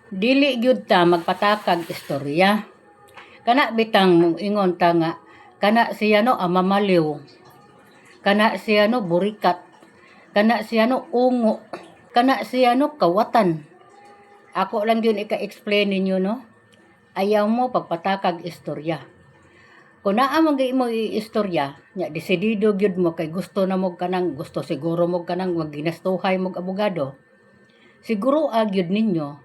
Dili gyud ta magpatakag istorya. Kana bitang mong ingon ta nga kana siya no mamaliw. Kana siya no burikat. Kana siya no ungo. Kana siya no kawatan. Ako lang yun ika-explain ninyo no. Ayaw mo pagpatakag istorya. Kung naa man gyud mo istorya, nya desidido gyud mo kay gusto na mo kanang gusto siguro mo kanang maginastuhay mo abogado. Siguro gyud ninyo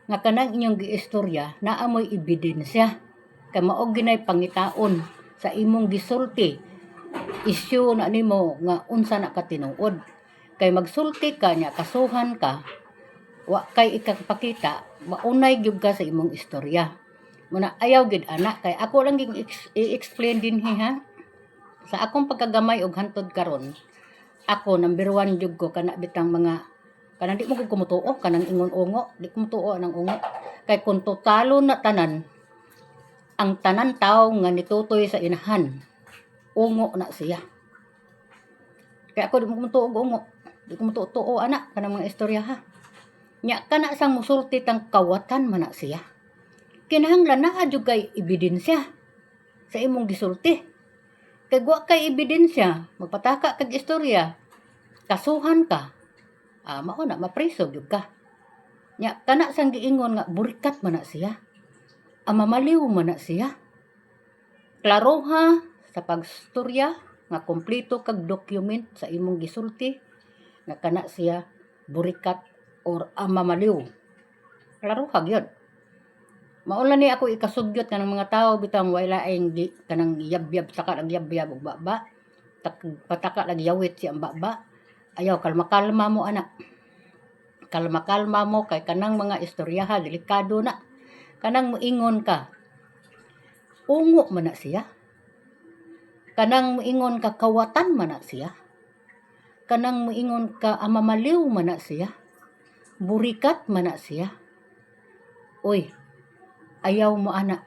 nga kanang inyong giistorya naa moy ebidensya kay mao ginay pangitaon sa imong gisulti. Issue na nimo nga unsa na ka tinuod. Kay magsulti ka nya kasuhan ka, wa kay ikapakita, maunay gyud ka sa imong istorya. Muna ayaw gid ana kay ako lang i-explain dinhi ha. Sa akong pagkagamay og hantod karon, ako number 1 jud ko kana bitang mga kanang di mo gud kumutuo kanang ingon ungo, di ko mutuo nang ungo. Kay kung totalo na tanan, ang tanan tawo nga nitutoy sa inahan, ungo na siya. Kaya ako di mo kumutuo og ungo, di ko mutuo ana kanang mga istorya ha. Nya kana sang musulti tang kawatan man na siya. Kinahanglan naa jud kay ebidensya sa imong gisulti. Kay wa kay ebidensya, magpataka kag istorya, kasuhan ka, mao na mapriso gyud ka. Nya kana sang giingon nga burikat man na siya. Mamaliw man na siya. Klaro ha sa pagstorya nga kompleto kag document sa imong gisulti nga kana siya burikat or mamaliw. Klaro ha gyud. Maulan ni ako ikasugyot kanang mga tao bitang wala aing kanang yabyab saka nagyabyab og baba. Pataka nagyawit si ang baba. Ayaw kalma-kalma mo anak. Kalma-kalma mo kay kanang mga istoryaha delikado na. Kanang moingon ka. Ungo man na siya. Kanang moingon ka kawatan man na siya. Kanang moingon ka mamaliw man na siya. Burikat man na siya. Oy, ayaw mo ana.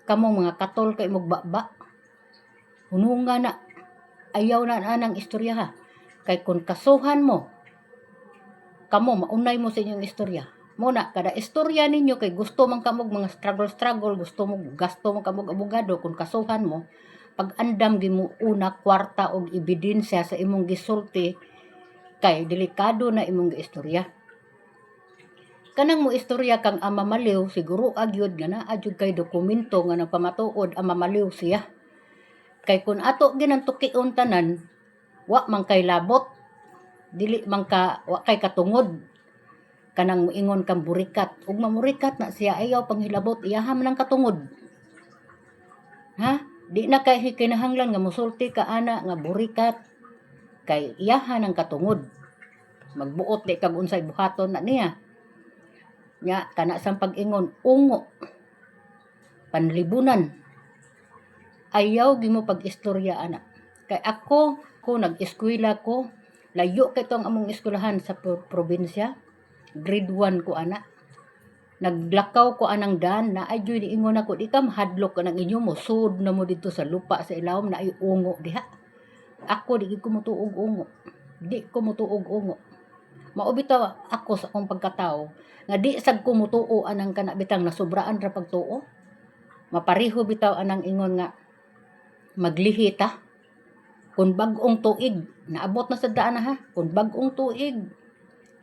Kamo mga katol kay magbaba. Hununga na. Ayaw na anang istorya ha. Kay kung kasuhan mo, kamo maunay mo sa inyong istorya. Muna, kada istorya ninyo kay gusto man kamog mga struggle, gusto mo gasto mo kamog abogado kung kasuhan mo, pag andam gi mo una kwarta og ebidensya sa imong gisulti kay delikado na imong giistorya. Kanang mo istorya kang mamaliw, siguro agyod nga naa jud kay dokumento nga nagpamatuod mamaliw siya. Kay kun ato ginantukion tanan, wa man kay labot, dili man ka wa kay katungod. Kanang moingon kang burikat, ug mamurikat na siya ayaw panghilabot iyaha man ang katungod. Ha? Di na kay kinahanglan nga musulti ka ana nga burikat kay iyaha ng katungod. Magbuot di kag unsay buhaton na niya. Nya kana sang pag-ingon ungo panlibunan ayaw gimo pag-istorya ana kay ako nag-eskwela ko layo kay tong among eskwelahan sa probinsya grade 1 ko ana naglakaw ko anang dan na ay joy ingon ako di ka mahadlok ka ng inyo mo sud na mo dito sa lupa sa ilawom na ay ungo diha ako di ko mutuog ungo mao bitaw ako sa akong pagkatao nga di sad ko mutuo anang kana bitang nasubraan ra pagtuo mapareho bitaw anang ingon nga maglihi ta kun bag-ong tuig naabot na sa daan na ha kun bag-ong tuig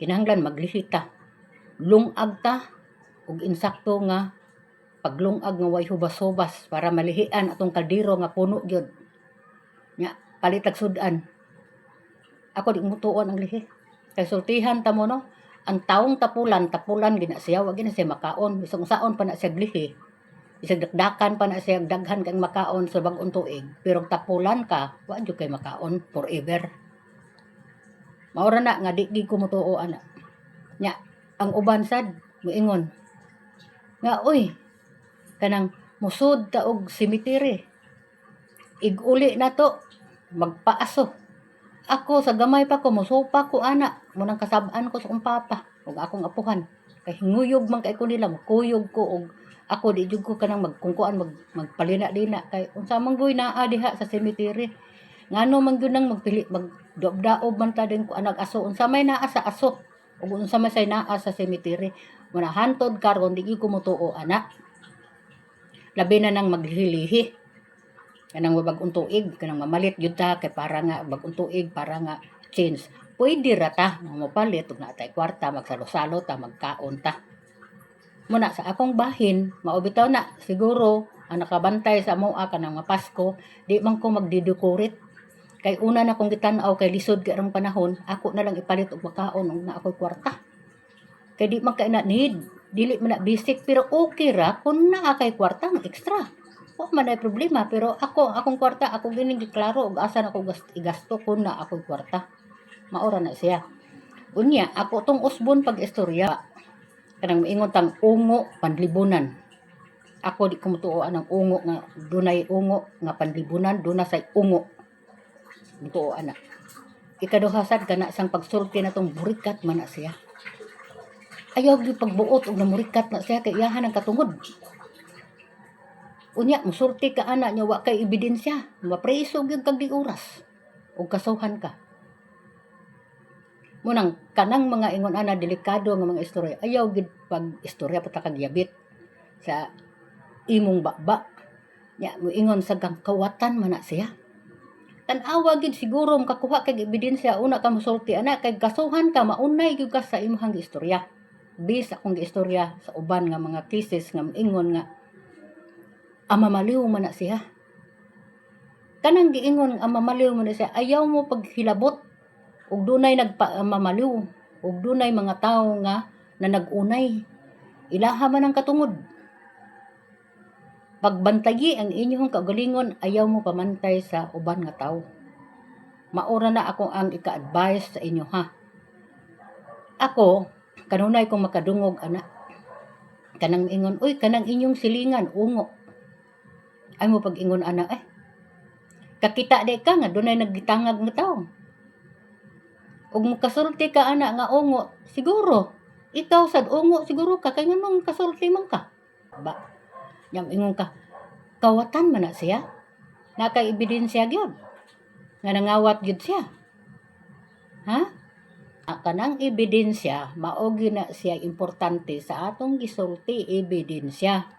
kinahanglan maglihi ta lungag ta ug insakto nga paglungag nga way hubas-hubas para malihian atong kaldero nga puno gyud nya palitag sudan ako di mutuon ang lihi kay sultihan ta mo no ang taong tapulan gina siya wa gina siya makaon bisag saon pa na siya glihi bisag dakdakan pa na siya daghan kang makaon sa bag-ong tuig pero tapulan ka wa jud kay makaon forever maura na nga di gid ko mutuo ana nya ang uban sad moingon nga uy kanang musud ta og cemetery iguli na to magpaaso ako sa gamay pa ko mosupa ko ana munang kasab-an ko sa akong papa ug akong apuhan kay hinguyog man kay ko nila makuyog ko og ako di jud ko kanang magkungkuan magpalina-lina kay unsa man goy naa diha sa cemetery ngano man gyud nang magpili magdaob man ta din ko anag aso unsa may naa sa aso ug unsa may say naa sa cemetery Muna hantod karon di ko mutuo ana. Labi na nang maghilihi. Kanang bagong tuig, kanang mamalit yun ta kay para nga bagong tuig para nga change. Pwede ra ta nga mapalit ug natay kwarta magsalo-salo ta magkaon ta. Muna sa akong bahin, maubitaw na siguro ang nakabantay sa moa kanang mapasko, di man ko magdidecorate. Kay una na kong gitan-aw kay lisod kay rang panahon, ako na lang ipalit og makaon ug na ako'y kwarta. Kay di man kay na need, dili man na basic pero okay ra kun naa kay kwarta ng extra. Wa man ay problema pero akong kwarta ako gining giklaro og asa na ko igasto kun na ako'y kwarta. Maura na siya. Unya ako tong usbon pag istorya kanang moingon tang ungo panlibunan. Ako di ko mutuoan ang ungo nga dunay ungo nga panlibunan, duna say ungo. Mutuoan na. Ikaduha sad kana sang pagsulti na tong burikat man na siya. Ayaw gyud pagbuot og namurikat na siya kay iyahan ang katungod. Unya musulti ka ana nya wa kay ebidensya, mapreso gyud kag di oras ug kasuhan ka. Munang kanang mga ingon ana delikado nga mga istorya, ayaw gid pag istorya pata kag yabit sa imong baba. Nya moingon sa kang kawatan man na siya. Tan-awa gid siguro makakuha kag ebidensya una ka mosulti ana kay kasuhan ka maunay gyud ka sa imong istorya. Bis akong giistorya sa uban nga mga cases nga moingon nga mamaliw man na siya. Kanang giingon mamaliw man na siya, ayaw mo paghilabot ug dunay nagpamamaliw ug dunay mga tawo nga na nagunay. Ilaha man ang katungod. Pagbantayi ang inyong kagalingon, ayaw mo pamantay sa uban nga tawo. Maura na ako ang ika-advise sa inyo ha. Ako, kanunay kong makadungog ana. Kanang ingon, uy, kanang inyong silingan, ungo. Ay mo pag-ingon ana, kakita de ka nga dunay naggitangag nga tawo. Ug mukasulti ka ana nga ungo, siguro ikaw sad ungo siguro ka kay nganong kasulti man ka. Ba, nyam ingon ka, kawatan man na siya. Nakay ebidensya gyud. Nga nangawat gyud siya. Ha? Kanang ebidensya mao gyud na siya importante sa atong gisulti ebidensya.